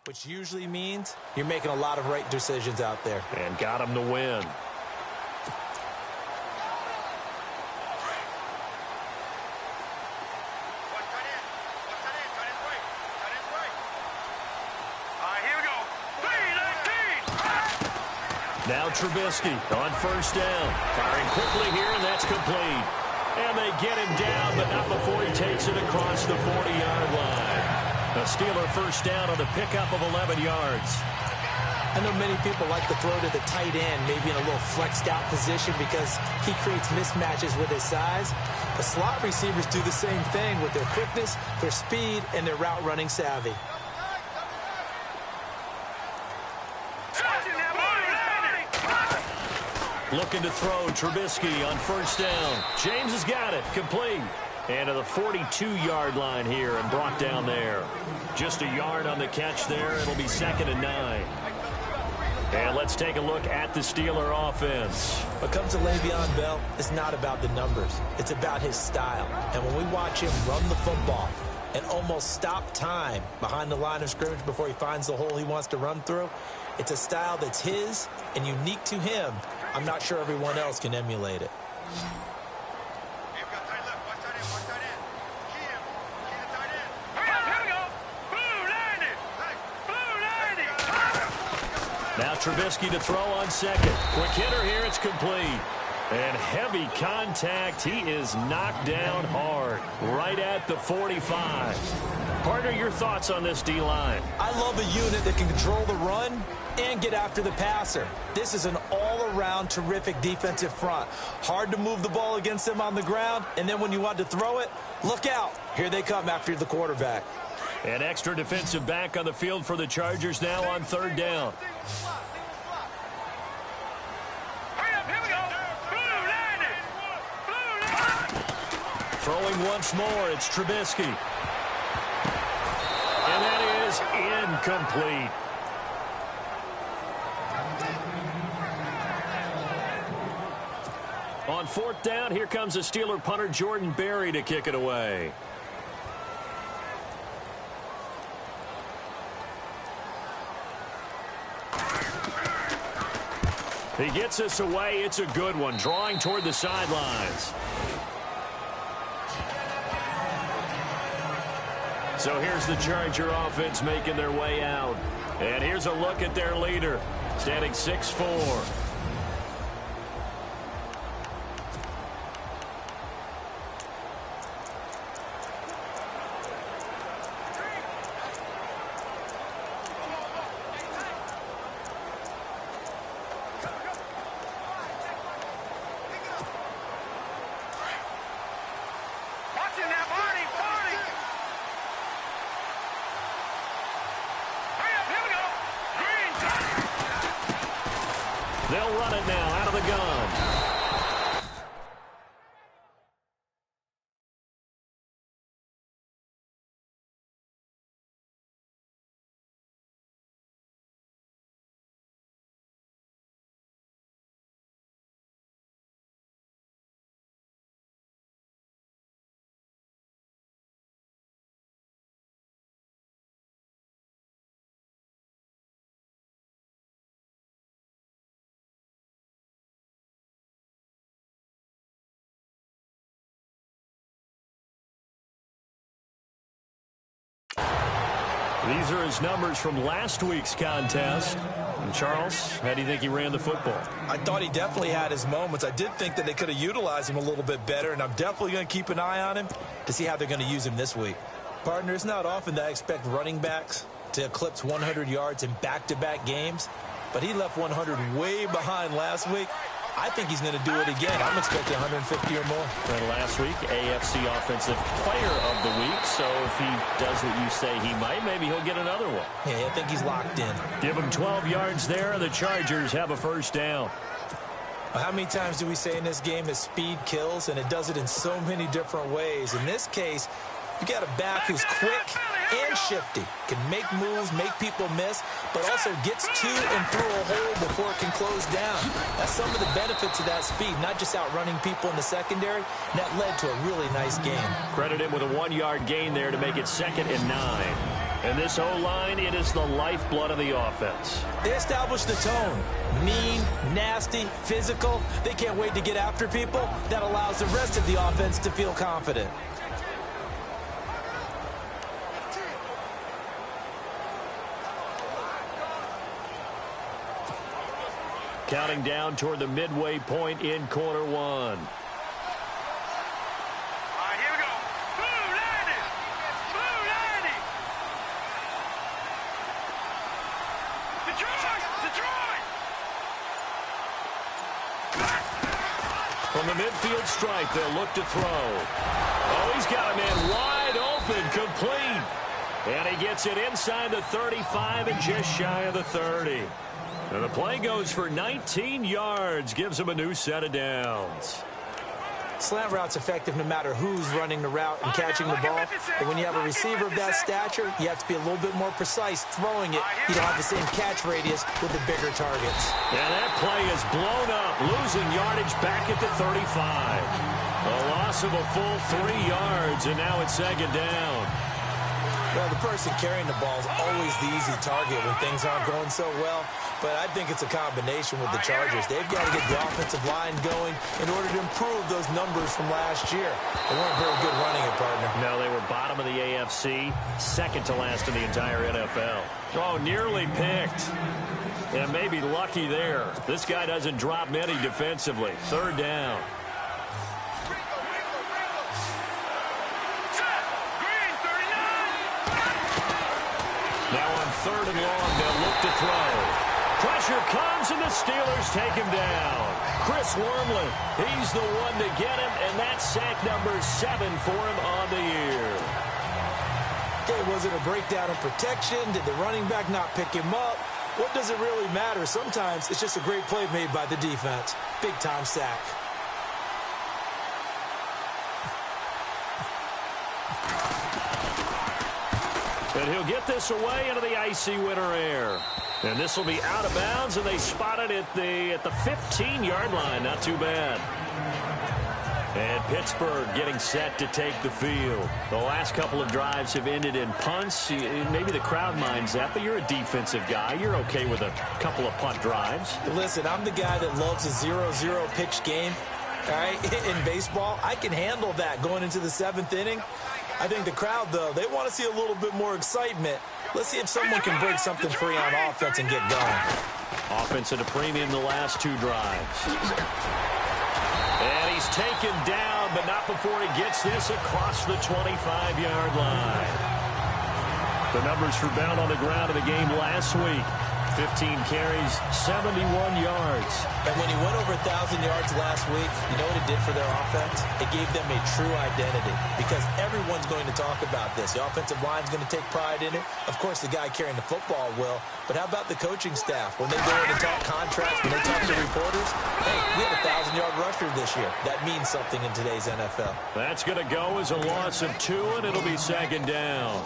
which usually means you're making a lot of right decisions out there. And got him to win. Now Trubisky on first down. Firing quickly here, and that's complete. And they get him down, but not before he takes it across the 40-yard line. A Steeler first down on the pickup of 11 yards. I know many people like to throw to the tight end, maybe in a little flexed out position because he creates mismatches with his size. The slot receivers do the same thing with their quickness, their speed, and their route running savvy. Looking to throw, Trubisky on first down. James has got it, complete. And to the 42-yard line here and brought down there. Just a yard on the catch there. It'll be 2nd and 9. And let's take a look at the Steeler offense. When it comes to Le'Veon Bell, it's not about the numbers. It's about his style. And when we watch him run the football and almost stop time behind the line of scrimmage before he finds the hole he wants to run through, it's a style that's his and unique to him. I'm not sure everyone else can emulate it. Now Trubisky to throw on second. Quick hitter here, it's complete. And heavy contact. He is knocked down hard. Right at the 45. Partner, your thoughts on this D-line? I love a unit that can control the run and get after the passer. This is an all-around terrific defensive front. Hard to move the ball against them on the ground, and then when you want to throw it, look out. Here they come after the quarterback. An extra defensive back on the field for the Chargers now on third down. Throwing once more, it's Trubisky. And that is incomplete. On fourth down, here comes a Steeler punter, Jordan Berry, to kick it away. He gets us away. It's a good one, drawing toward the sidelines. So here's the Charger offense making their way out. And here's a look at their leader, standing 6'4". They'll run it now out of the gun. These are his numbers from last week's contest. And Charles, how do you think he ran the football? I thought he definitely had his moments. I did think that they could have utilized him a little bit better, and I'm definitely going to keep an eye on him to see how they're going to use him this week. Partner, it's not often that I expect running backs to eclipse 100 yards in back-to-back games, but he left 100 way behind last week. I think he's going to do it again. I'm expecting 150 or more. And last week, AFC Offensive Player of the Week. So if he does what you say he might, maybe he'll get another one. Yeah, I think he's locked in. Give him 12 yards there. The Chargers have a first down. How many times do we say in this game that speed kills, and it does it in so many different ways? In this case, you got a back who's quick and shifty, can make moves, make people miss, but also gets to and through a hole before it can close down. That's some of the benefits of that speed, not just outrunning people in the secondary. And that led to a really nice game. Credit him with a 1-yard gain there to make it 2nd and 9. And this O-line, it is the lifeblood of the offense. They establish the tone. Mean, nasty, physical. They can't wait to get after people. That allows the rest of the offense to feel confident. Counting down toward the midway point in quarter one. From the midfield stripe, they'll look to throw. Oh, he's got a man wide open, complete. And he gets it inside the 35 and just shy of the 30. And the play goes for 19 yards, gives him a new set of downs. Slant route's effective no matter who's running the route and catching the ball. But when you have a receiver of that stature, you have to be a little bit more precise throwing it. You don't have the same catch radius with the bigger targets. And that play is blown up, losing yardage back at the 35. A loss of a full 3 yards, and now it's second down. Well, the person carrying the ball is always the easy target when things aren't going so well. But I think it's a combination with the Chargers. They've got to get the offensive line going in order to improve those numbers from last year. They weren't very good running it, partner. No, they were bottom of the AFC, second to last in the entire NFL. Oh, nearly picked. And maybe lucky there. This guy doesn't drop many defensively. Third down. Now on third and long, they'll look to throw. Pressure comes, and the Steelers take him down. Chris Wormley, he's the one to get him, and that's sack number 7 for him on the year. Okay, was it a breakdown in protection? Did the running back not pick him up? What does it really matter? Sometimes it's just a great play made by the defense. Big-time sack. And he'll get this away into the icy winter air. And this will be out of bounds, and they spot it at the 15-yard line. Not too bad. And Pittsburgh getting set to take the field. The last couple of drives have ended in punts. Maybe the crowd minds that, but you're a defensive guy. You're okay with a couple of punt drives. Listen, I'm the guy that loves a 0-0 pitch game. All right, in baseball, I can handle that going into the 7th inning. I think the crowd, though, they want to see a little bit more excitement. Let's see if someone can break something free on offense and get going. Offense at a premium the last 2 drives. And he's taken down, but not before he gets this across the 25-yard line. The numbers for Bound on the ground in the game last week. 15 carries, 71 yards. And when he went over 1,000 yards last week, you know what it did for their offense? It gave them a true identity because everyone's going to talk about this. The offensive line's going to take pride in it. Of course, the guy carrying the football will. But how about the coaching staff? When they go in and talk contracts, when they talk to reporters, hey, we had a 1,000-yard rusher this year. That means something in today's NFL. That's going to go as a loss of 2, and it'll be second down.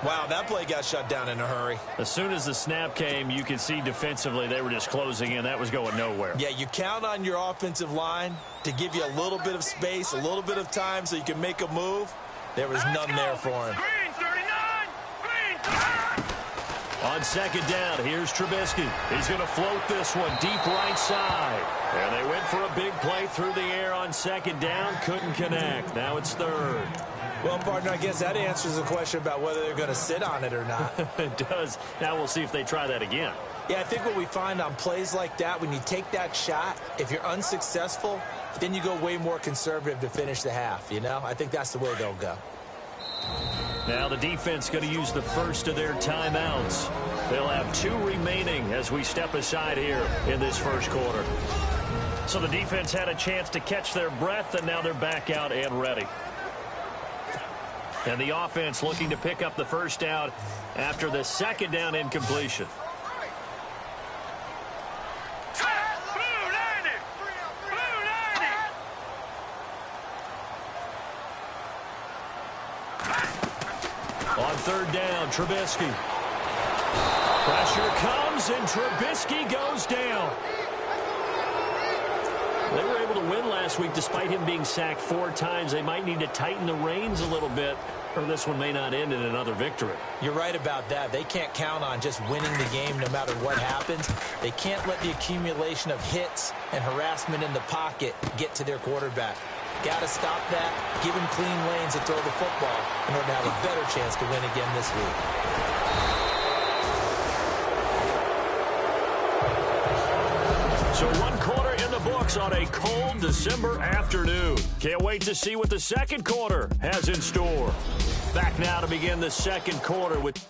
Wow, that play got shut down in a hurry. As soon as the snap came, you could see defensively they were just closing in. That was going nowhere. Yeah, you count on your offensive line to give you a little bit of space, a little bit of time so you can make a move. There was none there for him. Green 39! Green! On second down, here's Trubisky. He's going to float this one deep right side. And they went for a big play through the air on second down. Couldn't connect. Now it's third. Well, partner, I guess that answers the question about whether they're going to sit on it or not. It does. Now we'll see if they try that again. Yeah, I think what we find on plays like that, when you take that shot, if you're unsuccessful, then you go way more conservative to finish the half, you know? I think that's the way they'll go. Now the defense going to use the first of their timeouts. They'll have 2 remaining as we step aside here in this first quarter. So the defense had a chance to catch their breath, and now they're back out and ready. And the offense looking to pick up the first down after the second down incompletion. On third down, Trubisky. Pressure comes, and Trubisky goes down. They were able to win last last week. Despite him being sacked 4 times, they might need to tighten the reins a little bit, or this one may not end in another victory. You're right about that. They can't count on just winning the game no matter what happens. They can't let the accumulation of hits and harassment in the pocket get to their quarterback. Got to stop that, give him clean lanes to throw the football in order to have a better chance to win again this week. So 1 quarter in the books on a cold December afternoon. Can't wait to see what the second quarter has in store. Back now to begin the second quarter with...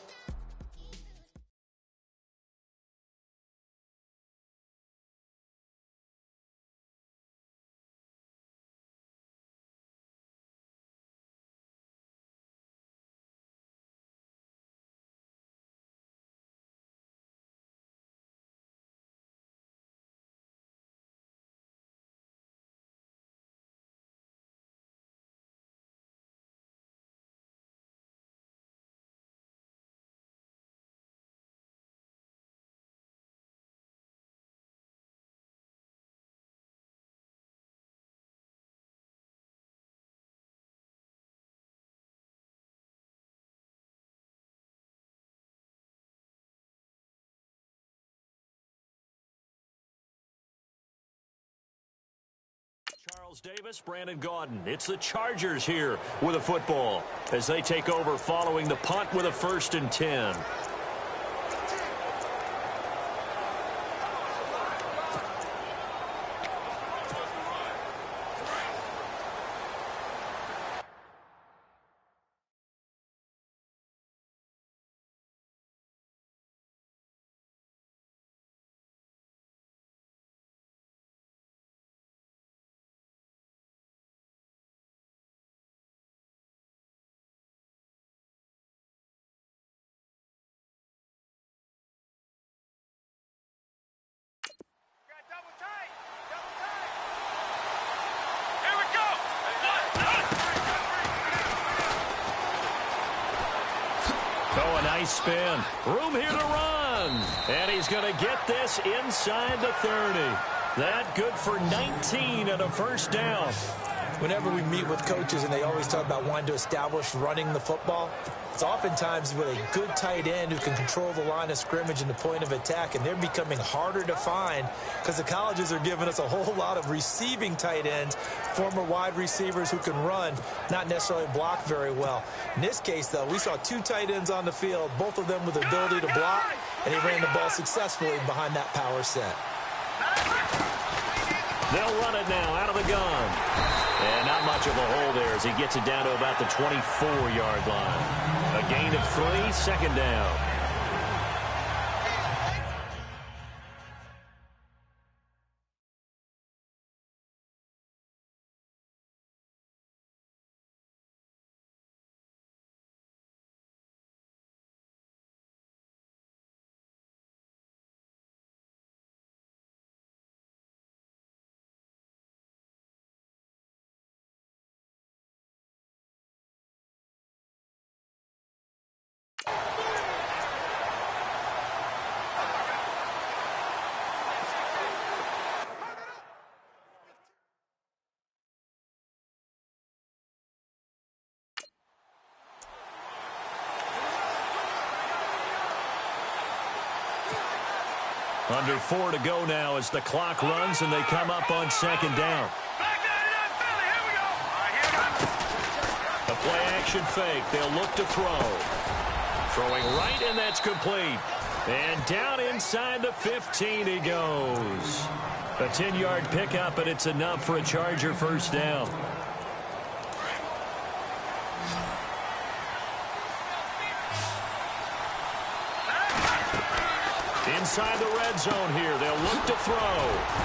Charles Davis, Brandon Gaudin. It's the Chargers here with a football as they take over following the punt with a 1st and 10. Oh, a nice spin. Room here to run. And he's going to get this inside the 30. That good for 19 and a 1st down. Whenever we meet with coaches and they always talk about wanting to establish running the football, it's oftentimes with a good tight end who can control the line of scrimmage and the point of attack, and they're becoming harder to find because the colleges are giving us a whole lot of receiving tight ends, former wide receivers who can run, not necessarily block very well. In this case, though, we saw 2 tight ends on the field, both of them with the ability to block, and he ran the ball successfully behind that power set. They'll run it now out of the gun. And not much of a hole there as he gets it down to about the 24-yard line. A gain of 3, 2nd down. Under 4 to go now as the clock runs and they come up on 2nd down. A play action fake. They'll look to throw. Throwing right, and that's complete. And down inside the 15 he goes. A 10-yard pickup, and it's enough for a Charger 1st down. Inside the red zone here. They'll look to throw.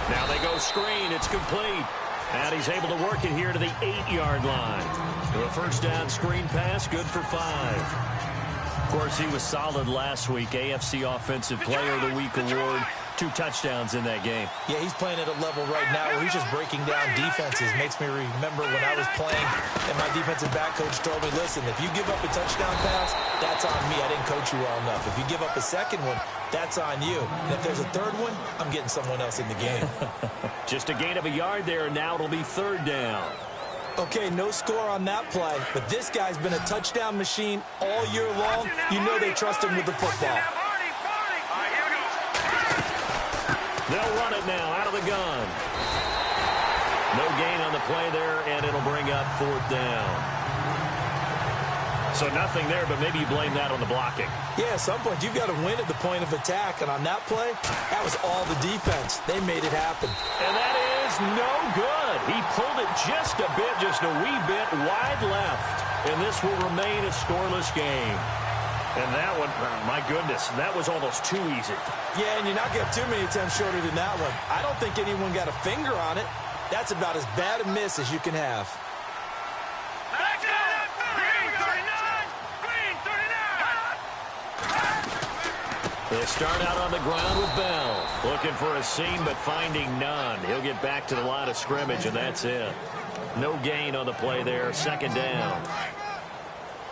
Now they go screen. It's complete. And he's able to work it here to the 8-yard line. A 1st down screen pass, good for 5. Of course, he was solid last week. AFC Offensive Player of the Week award. 2 touchdowns in that game. Yeah, he's playing at a level right now where he's just breaking down defenses. Makes me remember when I was playing and my defensive back coach told me, listen, if you give up a touchdown pass, that's on me. I didn't coach you well enough. If you give up a second one, that's on you. And if there's a third one, I'm getting someone else in the game. Just a gain of a yard there, and now it'll be 3rd down. Okay, no score on that play, but this guy's been a touchdown machine all year long. You know they trust him with the football. They'll run it now out of the gun. No gain on the play there, and it'll bring up 4th down. So nothing there, but maybe you blame that on the blocking. Yeah, at some point you've got to win at the point of attack, and on that play, that was all the defense. They made it happen. And that is no good. He pulled it just a bit, just a wee bit wide left. And this will remain a scoreless game. And that one, my goodness, that was almost too easy. Yeah, and you're not going to have too many attempts shorter than that one. I don't think anyone got a finger on it. That's about as bad a miss as you can have. They start out on the ground with Bell. Looking for a seam, but finding none. He'll get back to the line of scrimmage, and that's it. No gain on the play there. 2nd down.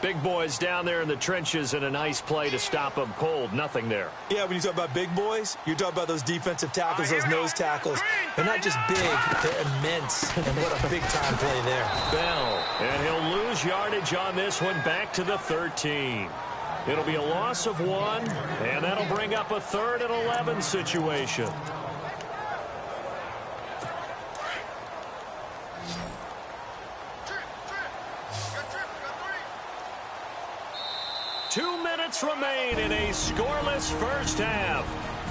Big boys down there in the trenches, and a nice play to stop them cold. Nothing there. Yeah, when you talk about big boys, you're talking about those defensive tackles, those nose tackles. They're not just big, they're immense. And what a big-time play there. Bell, and he'll lose yardage on this one back to the 13. It'll be a loss of 1, and that'll bring up a 3rd and 11 situation. Two minutes remain in a scoreless first half.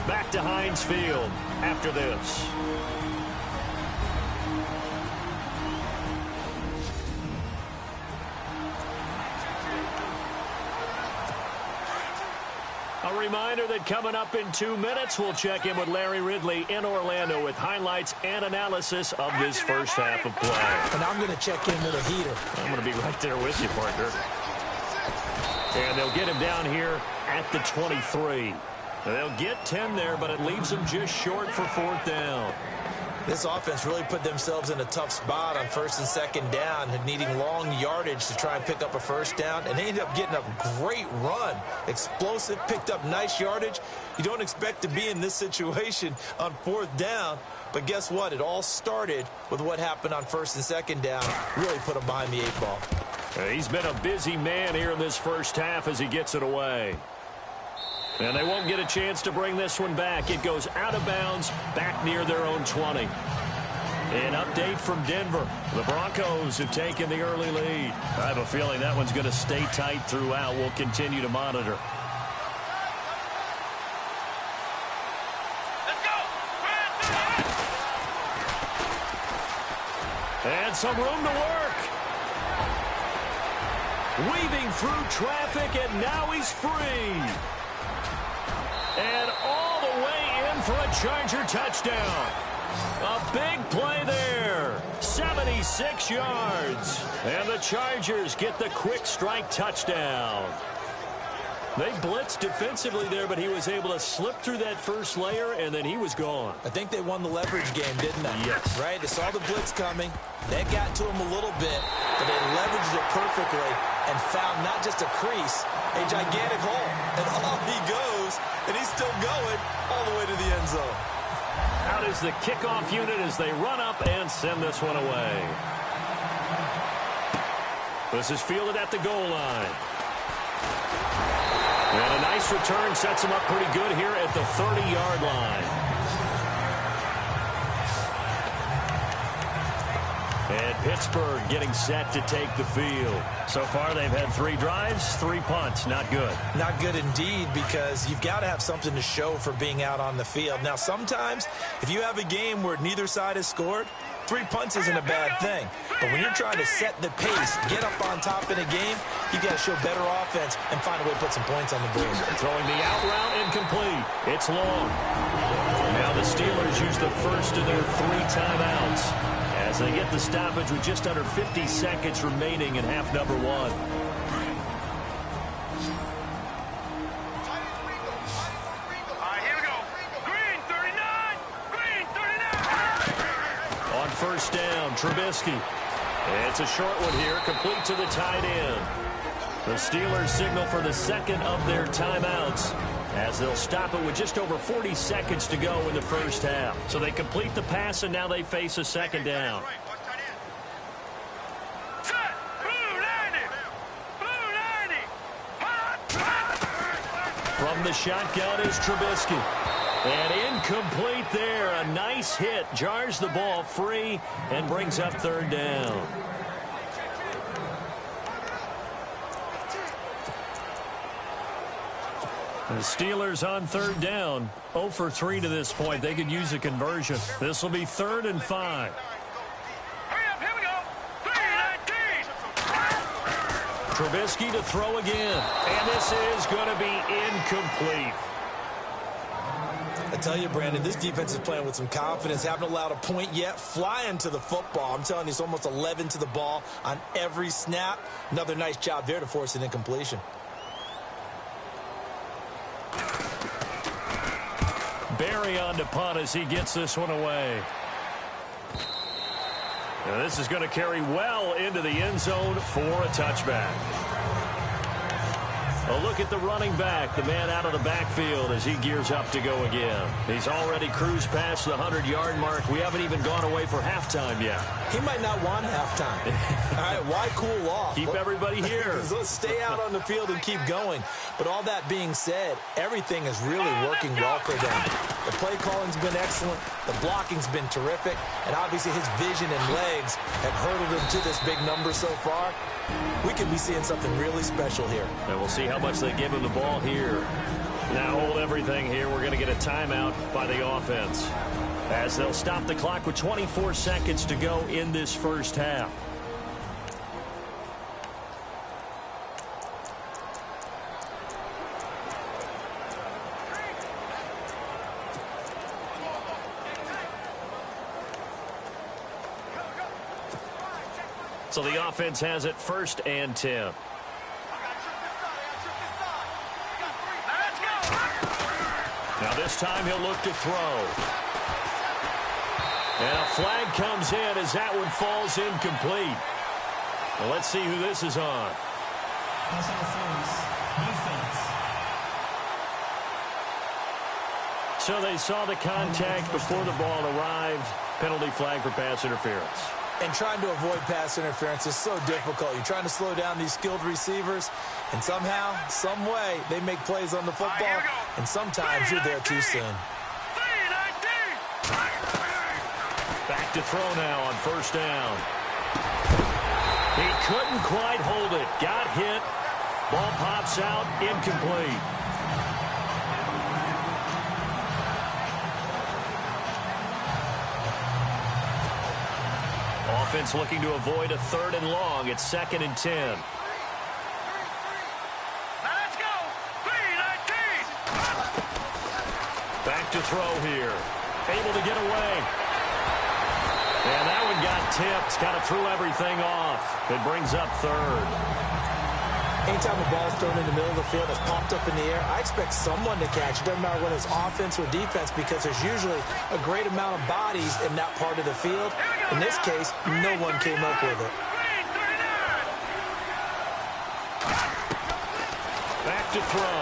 Back to Heinz Field after this. A reminder that coming up in 2 minutes, we'll check in with Larry Ridley in Orlando with highlights and analysis of this first half of play. And I'm going to check in with a heater. I'm going to be right there with you, partner. And they'll get him down here at the 23. They'll get 10 there, but it leaves them just short for 4th down. This offense really put themselves in a tough spot on 1st and 2nd down, needing long yardage to try and pick up a 1st down, and they ended up getting a great run. Explosive, picked up nice yardage. You don't expect to be in this situation on 4th down, but guess what? It all started with what happened on 1st and 2nd down. Really put them behind the 8 ball. He's been a busy man here in this first half as he gets it away. And they won't get a chance to bring this one back. It goes out of bounds back near their own 20. An update from Denver. The Broncos have taken the early lead. I have a feeling that one's going to stay tight throughout. We'll continue to monitor. Let's go! And some room to work. Weaving through traffic, and now he's free. And all the way in for a Charger touchdown. A big play there. 76 yards. And the Chargers get the quick strike touchdown. They blitzed defensively there, but he was able to slip through that first layer, and then he was gone. I think they won the leverage game, didn't they? Yes. Right? They saw the blitz coming. That got to him a little bit, but they leveraged it perfectly and found not just a crease, a gigantic hole. And off he goes, and he's still going all the way to the end zone. Out is the kickoff unit as they run up and send this one away. This is fielded at the goal line. And a nice return sets him up pretty good here at the 30-yard line. And Pittsburgh getting set to take the field. So far, they've had 3 drives, 3 punts. Not good. Not good indeed, because you've got to have something to show for being out on the field. Now, sometimes, if you have a game where neither side has scored, 3 punts isn't a bad thing. But when you're trying to set the pace, get up on top in a game, you've got to show better offense and find a way to put some points on the board. Throwing the out route incomplete. It's long. Now the Steelers use the first of their 3 timeouts as they get the stoppage with just under 50 seconds remaining in half number 1. Here we go. Green, 30 first down. Trubisky. It's a short one here, complete to the tight end. The Steelers signal for the second of their timeouts as they'll stop it with just over 40 seconds to go in the first half. So they complete the pass, and now they face a second down. From the shotgun is Trubisky. And incomplete there. A nice hit. Jars the ball free and brings up third down. The Steelers on third down. 0 for 3 to this point. They could use a conversion. This will be 3rd and 5. Trubisky to throw again. And this is going to be incomplete. I tell you, Brandon, this defense is playing with some confidence. Haven't allowed a point yet. Flying to the football. I'm telling you, it's almost 11 to the ball on every snap. Another nice job there to force an incompletion. Barry on to punt as he gets this one away. Now this is going to carry well into the end zone for a touchback. A look at the running back, the man out of the backfield as he gears up to go again. He's already cruised past the 100-yard mark. We haven't even gone away for halftime yet. He might not want halftime. All right, why cool off? Keep everybody here. Let's stay out on the field and keep going. But all that being said, everything is really working well for them. The play calling's been excellent. The blocking's been terrific. And obviously his vision and legs have hurdled him to this big number so far. We could be seeing something really special here. And we'll see how much they give him the ball here. Now hold everything here. We're going to get a timeout by the offense as they'll stop the clock with 24 seconds to go in this first half. So the offense has it 1st and 10. Now this time he'll look to throw. And a flag comes in as that one falls incomplete. Well, let's see who this is on. So they saw the contact before the ball arrived. Penalty flag for pass interference. And trying to avoid pass interference is so difficult. You're trying to slow down these skilled receivers, and somehow, some way, they make plays on the football, and sometimes you're there too soon. Back to throw now on 1st down. He couldn't quite hold it. Got hit. Ball pops out. Incomplete. Offense looking to avoid a 3rd and long. It's 2nd and 10. Let's go. Back to throw here. Able to get away. And that one got tipped. Kind of threw everything off. It brings up 3rd. Anytime a ball's thrown in the middle of the field, it's popped up in the air, I expect someone to catch it. Doesn't matter whether it's offense or defense, because there's usually a great amount of bodies in that part of the field. In this case, no one came up with it. Back to throw.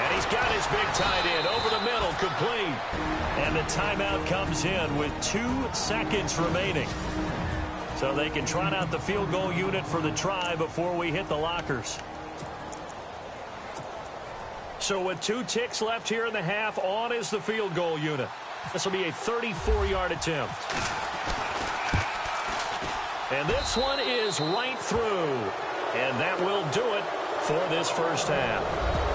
And he's got his big tight end over the middle, complete. And the timeout comes in with 2 seconds remaining. So they can trot out the field goal unit for the try before we hit the lockers. So with 2 ticks left here in the half, on is the field goal unit. This will be a 34-yard attempt. And this one is right through. And that will do it for this first half.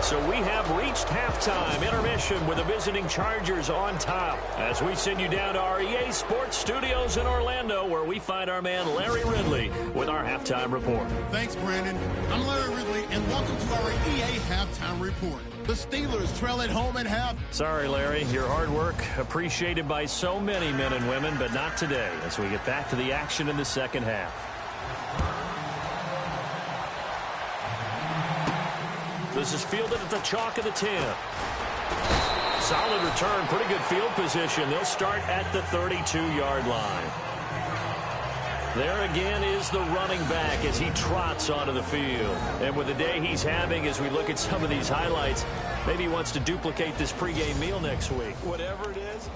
So we have reached halftime intermission with the visiting Chargers on top as we send you down to our EA Sports Studios in Orlando, where we find our man Larry Ridley with our halftime report. Thanks, Brandon. I'm Larry Ridley, and welcome to our EA Halftime Report. The Steelers trail at home at half. Sorry, Larry. Your hard work appreciated by so many men and women, but not today as we get back to the action in the second half. This is fielded at the chalk of the 10. solid return, pretty good field position. They'll start at the 32-yard line. There again is the running back as he trots onto the field. And with the day he's having, as we look at some of these highlights, maybe he wants to duplicate this pregame meal next week. Whatever it is.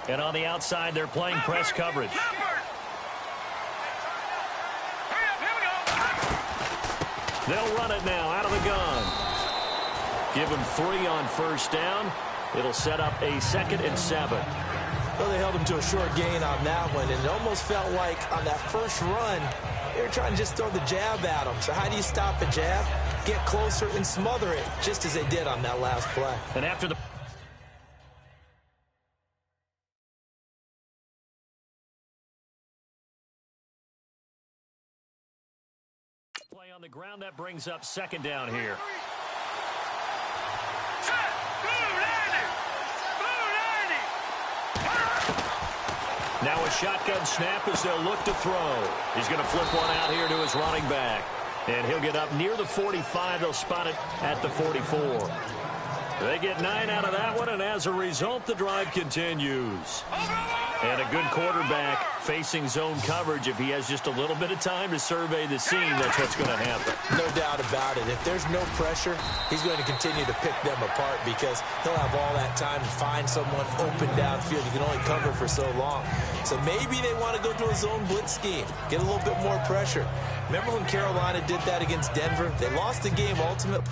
And on the outside, they're playing press coverage. They'll run it now out of the gun. Give him 3 on first down. It'll set up a 2nd and 7. Well, they held him to a short gain on that one, and it almost felt like on that first run, they were trying to just throw the jab at him. So how do you stop a jab? Get closer and smother it, just as they did on that last play. And after the play on the ground, that brings up 2nd down here. Now a shotgun snap as they'll look to throw. He's going to flip one out here to his running back. And he'll get up near the 45. They'll spot it at the 44. They get 9 out of that one, and as a result, the drive continues. And a good quarterback facing zone coverage. If he has just a little bit of time to survey the scene, that's what's going to happen. No doubt about it. If there's no pressure, he's going to continue to pick them apart because he'll have all that time to find someone open downfield. You can only cover for so long. So maybe they want to go to a zone blitz scheme, get a little bit more pressure. Remember when Carolina did that against Denver? They lost the game ultimately.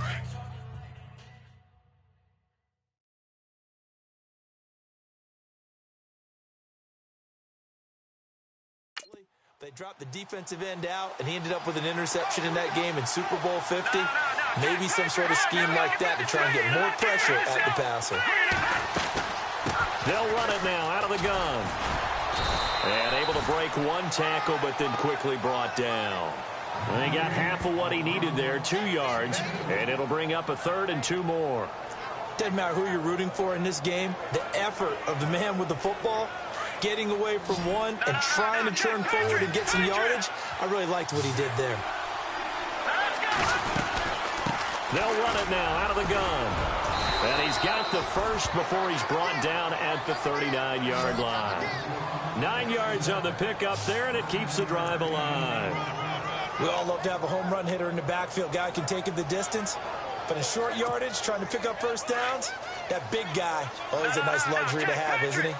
They dropped the defensive end out, and he ended up with an interception in that game in Super Bowl 50. Maybe some sort of scheme like that to try and get more pressure at the passer. They'll run it now out of the gun. And able to break one tackle, but then quickly brought down. And he got half of what he needed there, 2 yards, and it'll bring up a 3rd and 2 more. Doesn't matter who you're rooting for in this game. The effort of the man with the football, getting away from one and trying to turn forward and get some yardage, I really liked what he did there. They'll run it now out of the gun. And he's got the first before he's brought down at the 39-yard line. 9 yards on the pickup there, and it keeps the drive alive. We all love to have a home run hitter in the backfield. Guy can take it the distance. But in short yardage, trying to pick up first downs, that big guy, always a nice luxury to have, isn't he?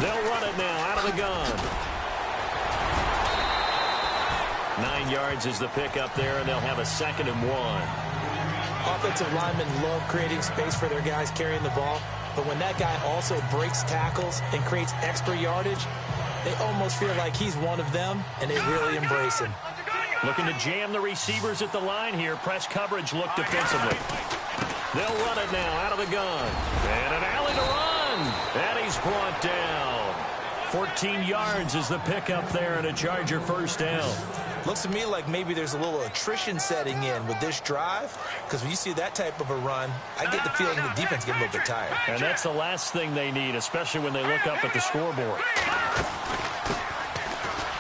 They'll run it now out of the gun. 9 yards is the pickup there, and they'll have a 2nd and 1. Offensive linemen love creating space for their guys carrying the ball. But when that guy also breaks tackles and creates extra yardage, they almost feel like he's one of them, and they really embrace him. Looking to jam the receivers at the line here. Press coverage look defensively. They'll run it now out of the gun. And an alley to run. And he's brought down. 14 yards is the pickup there, and a Charger first down. Looks to me like maybe there's a little attrition setting in with this drive, because when you see that type of a run, I get the feeling the defense getting a little bit tired. And that's the last thing they need, especially when they look up at the scoreboard.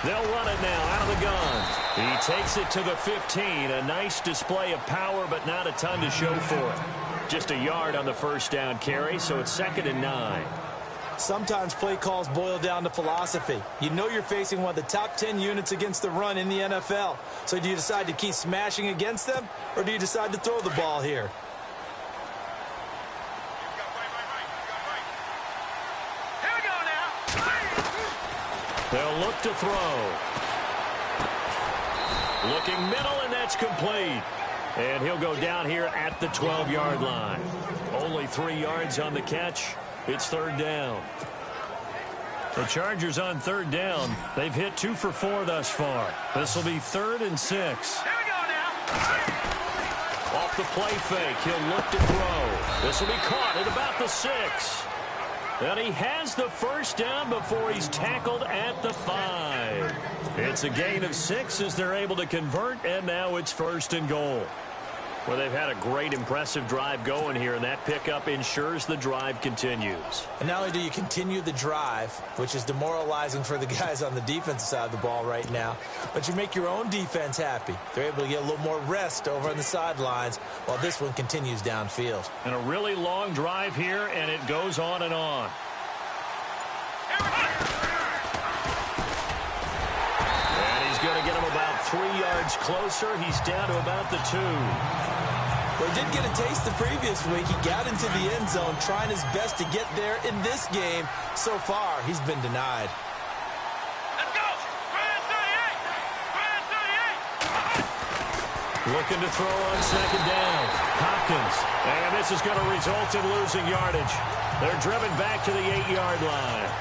They'll run it now out of the gun. He takes it to the 15. A nice display of power, but not a ton to show for it. Just a yard on the first down carry, so it's 2nd and 9. Sometimes play calls boil down to philosophy. You know you're facing one of the top 10 units against the run in the NFL. So do you decide to keep smashing against them, or do you decide to throw the ball here? Here we go now. They'll look to throw. Looking middle, and that's complete. And he'll go down here at the 12-yard line. Only 3 yards on the catch. It's 3rd down. The Chargers on 3rd down. They've hit 2 for 4 thus far. This will be 3rd and 6. Here we go now. Off the play fake, he'll look to throw. This will be caught at about the 6. And he has the first down before he's tackled at the 5. It's a gain of 6 as they're able to convert, and now it's 1st and goal. Well, they've had a great, impressive drive going here, and that pickup ensures the drive continues. And not only do you continue the drive, which is demoralizing for the guys on the defensive side of the ball right now, but you make your own defense happy. They're able to get a little more rest over on the sidelines while this one continues downfield. And a really long drive here, and it goes on and on. And he's going to get him about 3 yards closer. He's down to about the 2. Well, he did get a taste the previous week. He got into the end zone trying his best to get there in this game. So far, he's been denied. Let's go. Looking to throw on second down. Hopkins. And this is going to result in losing yardage. They're driven back to the 8-yard line.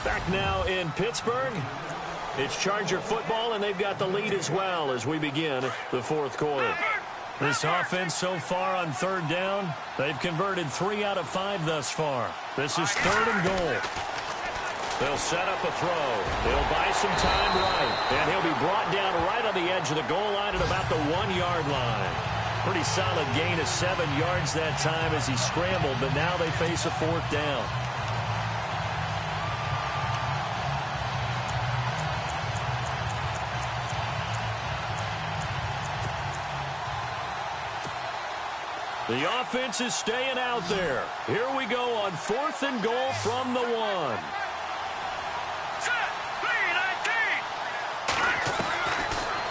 Back now in Pittsburgh. It's Charger football, and they've got the lead as well as we begin the fourth quarter. This offense so far on third down, they've converted 3 out of 5 thus far. This is 3rd and goal. They'll set up a throw. They'll buy some time right, and he'll be brought down right on the edge of the goal line at about the 1-yard line. Pretty solid gain of 7 yards that time as he scrambled, but now they face a 4th down. The offense is staying out there. Here we go on 4th and goal from the 1.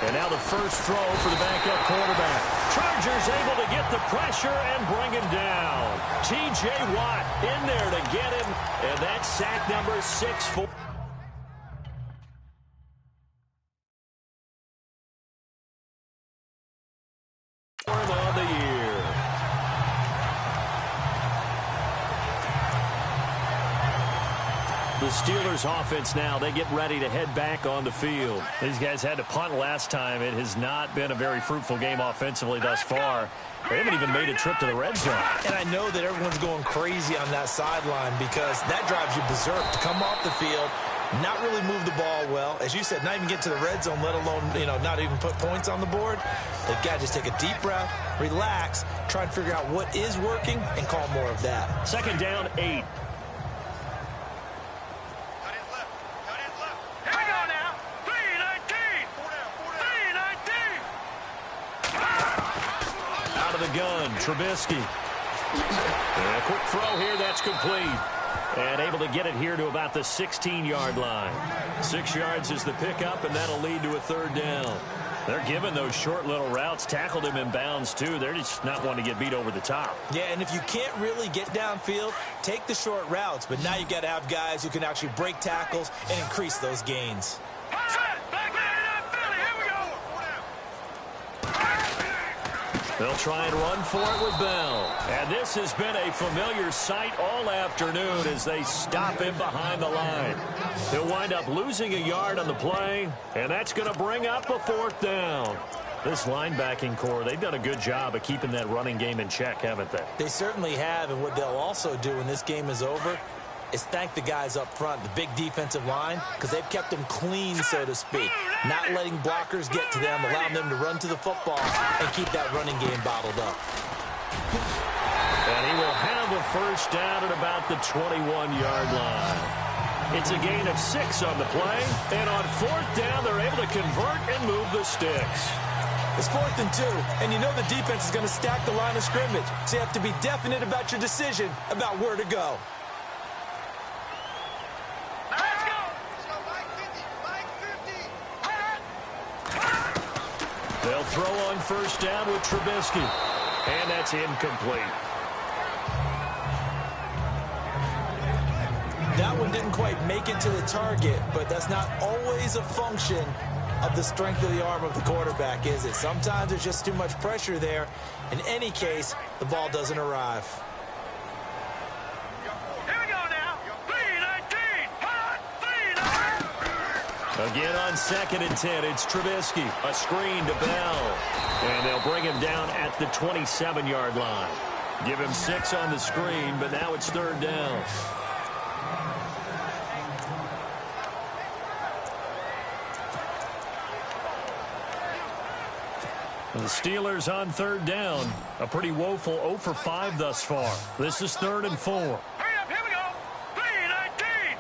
And now the first throw for the backup quarterback. Chargers able to get the pressure and bring him down. T.J. Watt in there to get him, and that's sack number 6 for him on the year. The Steelers offense now, they get ready to head back on the field. These guys had to punt last time. It has not been a very fruitful game offensively thus far. They haven't even made a trip to the red zone. And I know that everyone's going crazy on that sideline because that drives you berserk to come off the field, not really move the ball well. As you said, not even get to the red zone, let alone, not even put points on the board. They've got to just take a deep breath, relax, try and figure out what is working and call more of that. 2nd down, 8. Gun, Trubisky. And a quick throw here, that's complete. And able to get it here to about the 16-yard line. 6 yards is the pickup, and that'll lead to a 3rd down. They're giving those short little routes, tackled him in bounds, too. They're just not wanting to get beat over the top. Yeah, and if you can't really get downfield, take the short routes. But now you got to have guys who can actually break tackles and increase those gains. They'll try and run for it with Bell. And this has been a familiar sight all afternoon as they stop him behind the line. He'll wind up losing a yard on the play, and that's going to bring up a 4th down. This linebacking core, they've done a good job of keeping that running game in check, haven't they? They certainly have, and what they'll also do when this game is over is thank the guys up front, the big defensive line, because they've kept them clean, so to speak. Not letting blockers get to them, allowing them to run to the football and keep that running game bottled up. And he will have a 1st down at about the 21-yard line. It's a gain of 6 on the play, and on 4th down, they're able to convert and move the sticks. It's 4th and 2, and you know the defense is going to stack the line of scrimmage, so you have to be definite about your decision about where to go. They'll throw on 1st down with Trubisky. And that's incomplete. That one didn't quite make it to the target, but that's not always a function of the strength of the arm of the quarterback, is it? Sometimes there's just too much pressure there. In any case, the ball doesn't arrive. Again on 2nd and 10, it's Trubisky. A screen to Bell. And they'll bring him down at the 27-yard line. Give him 6 on the screen, but now it's 3rd down. The Steelers on 3rd down. A pretty woeful 0 for 5 thus far. This is 3rd and 4. Hurry up, here we go. 3-19.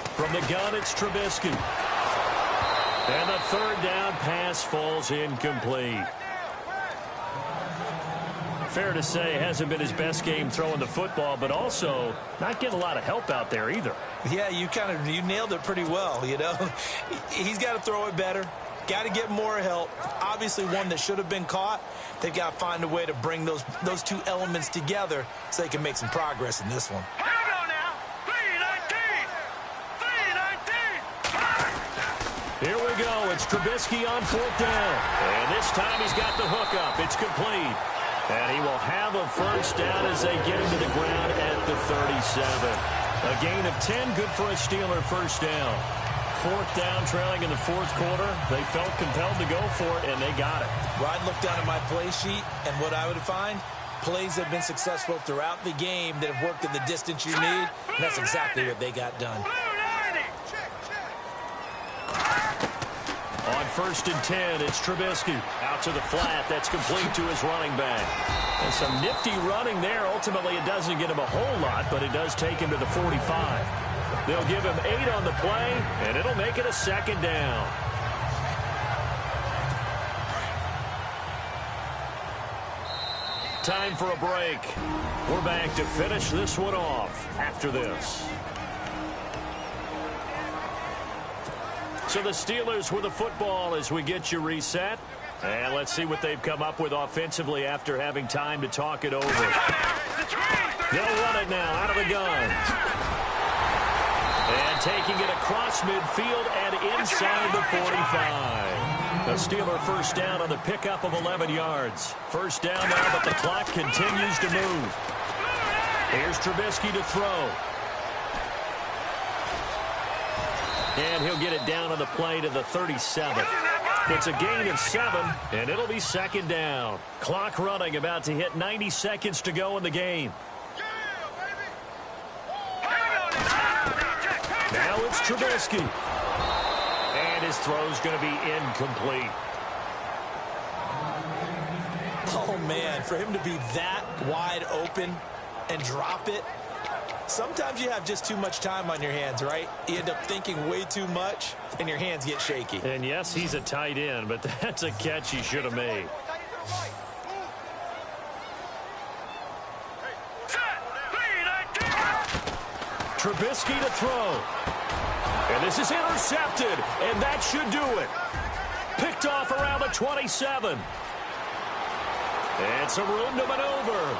3-19. From the gun, it's Trubisky. And the 3rd down pass falls incomplete. Fair to say, hasn't been his best game throwing the football, but also not getting a lot of help out there either. Yeah, you nailed it pretty well, you know. He's got to throw it better. Got to get more help. Obviously one that should have been caught. They've got to find a way to bring those two elements together so they can make some progress in this one. Here we go now. 3-19. 3-19. Here we go. It's Trubisky on 4th down. And this time he's got the hook up. It's complete. And he will have a 1st down as they get him to the ground at the 37. A gain of 10, good for a Steeler 1st down. 4th down, trailing in the 4th quarter. They felt compelled to go for it, and they got it. Well, I'd look down at my play sheet, and what I would find, plays have been successful throughout the game that have worked in the distance you need, and that's exactly what they got done. On 1st and 10, it's Trubisky. Out to the flat. That's complete to his running back. And some nifty running there. Ultimately, it doesn't get him a whole lot, but it does take him to the 45. They'll give him 8 on the play, and it'll make it a 2nd down. Time for a break. We're back to finish this one off after this. So the Steelers with the football as we get you reset. And let's see what they've come up with offensively after having time to talk it over. They'll run it now out of the gun. And taking it across midfield and inside the 45. A Steeler 1st down on the pickup of 11 yards. 1st down now, but the clock continues to move. Here's Trubisky to throw. And he'll get it down on the play to the 37. It's a gain of 7, and it'll be 2nd down. Clock running, about to hit 90 seconds to go in the game. Now it's Trubisky. And his throw's going to be incomplete. Oh, man, for him to be that wide open and drop it, sometimes you have just too much time on your hands, right? You end up thinking way too much, and your hands get shaky. And yes, he's a tight end, but that's a catch he should have made. Trubisky to throw. And this is intercepted, and that should do it. Picked off around the 27. And some room to maneuver.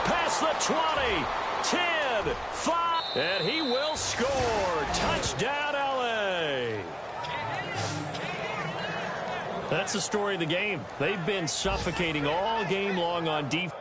Past the 20. 10, 5, and he will score. Touchdown, L.A. That's the story of the game. They've been suffocating all game long on defense.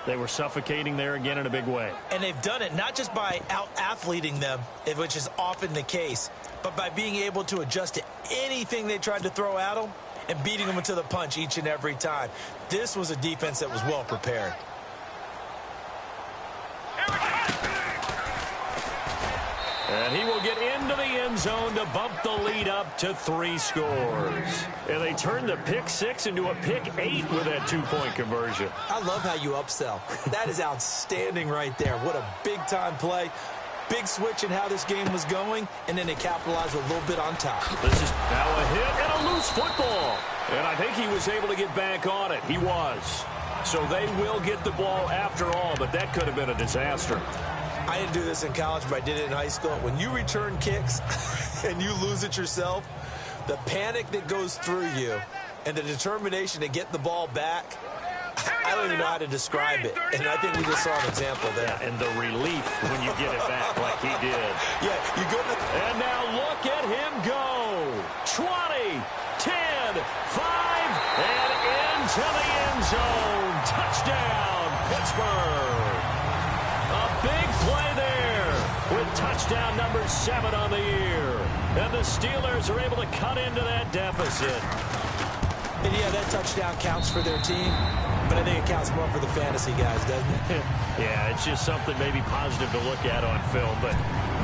They were suffocating there again in a big way. And they've done it not just by out-athleting them, which is often the case, but by being able to adjust to anything they tried to throw at them and beating them to the punch each and every time. This was a defense that was well prepared. And he will get into the end zone to bump the lead up to 3 scores. And they turned the pick 6 into a pick 8 with that 2-point conversion. I love how you upsell. That is outstanding right there. What a big-time play. Big switch in how this game was going, and then they capitalized a little bit on top. This is now a hit and a loose football. And I think he was able to get back on it. He was. So they will get the ball after all, but that could have been a disaster. I didn't do this in college, but I did it in high school. When you return kicks and you lose it yourself, the panic that goes through you and the determination to get the ball back, I don't even know how to describe it. And I think we just saw an example there. Yeah, and the relief when you get it back like he did. Yeah, you go to... And now look at him go. 20, 10, 5, and into the end zone. Touchdown, Pittsburgh. A big play there with touchdown number 7 on the year. And the Steelers are able to cut into that deficit. And yeah, that touchdown counts for their team, but I think it counts more for the fantasy guys, doesn't it? Yeah, it's just something maybe positive to look at on film, but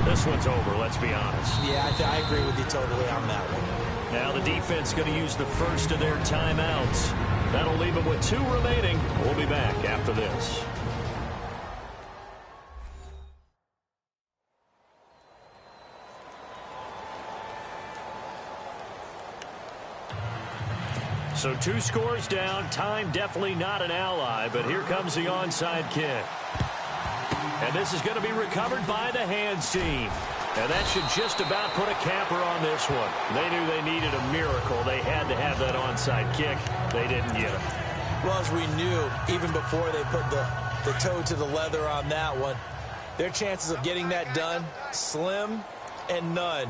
this one's over, let's be honest. Yeah, I agree with you totally on that one. Now the defense going to use the first of their timeouts. That'll leave them with 2 remaining. We'll be back after this. So 2 scores down. Time definitely not an ally, but here comes the onside kick. And this is going to be recovered by the hands team. And that should just about put a capper on this one. They knew they needed a miracle. They had to have that onside kick. They didn't get it. Well, as we knew, even before they put the toe to the leather on that one, their chances of getting that done, slim and none.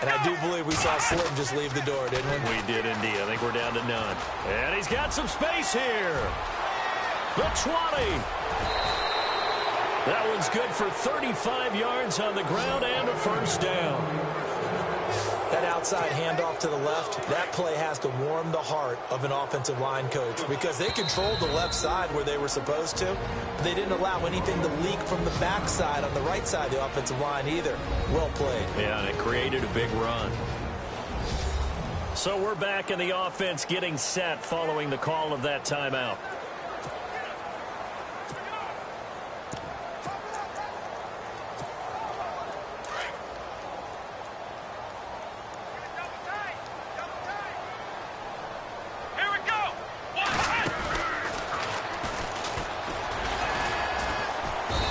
And I do believe we saw Slim just leave the door, didn't we? We did indeed. I think we're down to none. And he's got some space here. The 20. That one's good for 35 yards on the ground and a first down. That outside handoff to the left, that play has to warm the heart of an offensive line coach because they controlled the left side where they were supposed to. But they didn't allow anything to leak from the backside on the right side of the offensive line either. Well played. Yeah, and it created a big run. So we're back in the offense getting set following the call of that timeout.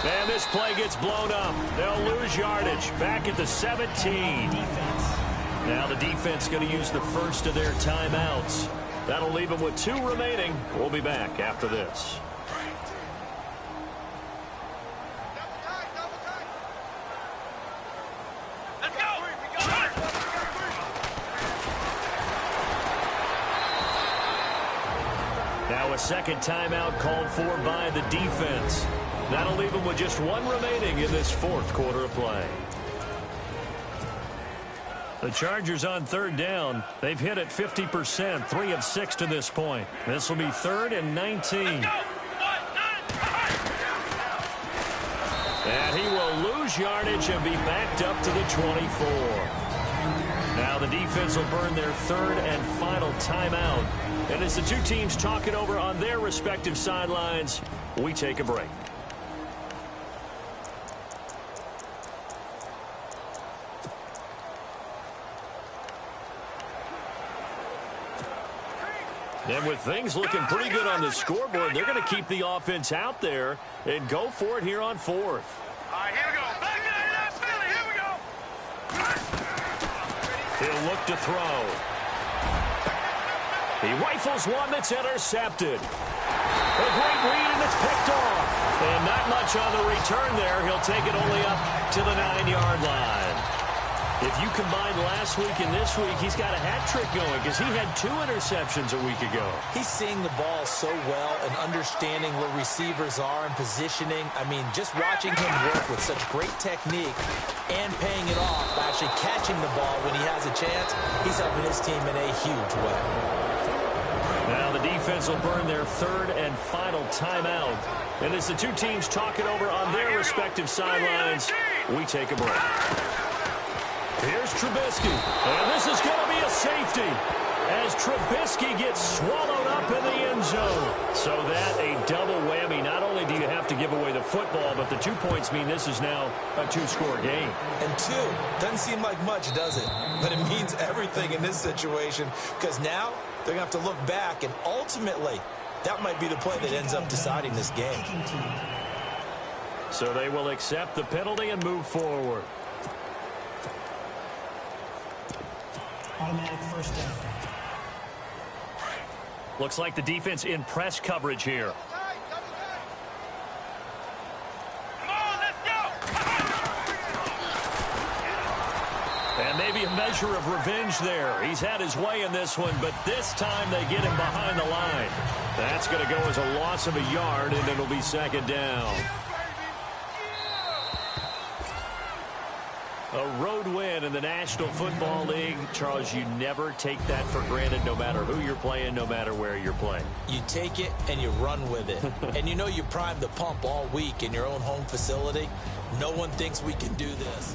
And this play gets blown up. They'll lose yardage. Back at the 17. Now the defense going to use the first of their timeouts. That'll leave them with 2 remaining. We'll be back after this. Let's go. Now a second timeout called for by the defense. That'll leave them with just 1 remaining in this 4th quarter of play. The Chargers on 3rd down. They've hit it 50%, 3 of 6 to this point. This will be 3rd and 19. And he will lose yardage and be backed up to the 24. Now the defense will burn their 3rd and final timeout. And as the 2 teams talk it over on their respective sidelines, we take a break. And with things looking pretty good on the scoreboard, they're going to keep the offense out there and go for it here on 4th. All right, here we go. Back in that Philly. Here we go. He'll look to throw. He rifles one that's intercepted. A great read, and it's picked off. And not much on the return there. He'll take it only up to the 9-yard line. If you combine last week and this week, he's got a hat trick going because he had 2 interceptions a week ago. He's seeing the ball so well and understanding where receivers are and positioning. I mean, just watching him work with such great technique and paying it off by actually catching the ball when he has a chance, he's helping his team in a huge way. Now the defense will burn their 3rd and final timeout. And as the 2 teams talk it over on their respective sidelines, we take a break. Here's Trubisky, and this is going to be a safety as Trubisky gets swallowed up in the end zone. So that a double whammy. Not only do you have to give away the football, but the 2 points mean this is now a two-score game. And 2 doesn't seem like much, does it? But it means everything in this situation, because now they're going to have to look back, and ultimately, that might be the play that ends up deciding this game. So they will accept the penalty and move forward. Automatic first down. Looks like the defense in press coverage here. Come on, let's go! And maybe a measure of revenge there. He's had his way in this one, but this time they get him behind the line. That's going to go as a loss of a yard, and it'll be second down. A road win in the National Football League. Charles, you never take that for granted, no matter who you're playing, no matter where you're playing. You take it and you run with it. And you know you primed the pump all week in your own home facility. No one thinks we can do this.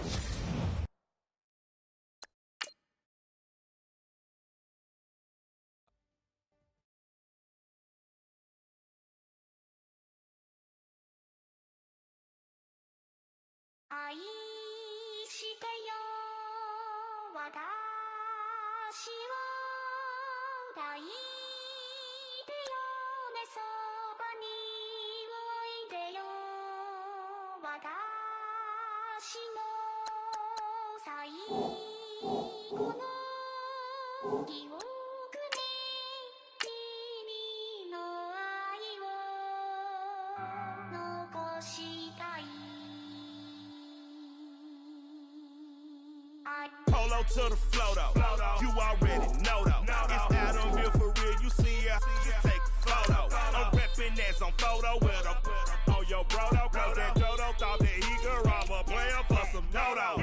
Polo to the flow though. You already know though. It's Adamville for real. You see ya, take a photo. I'm reppin' that's on photo with a on your bro though. Cause that Jodo thought that he could rob a player for some no-no.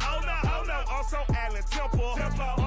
Oh no, also Allen Temple.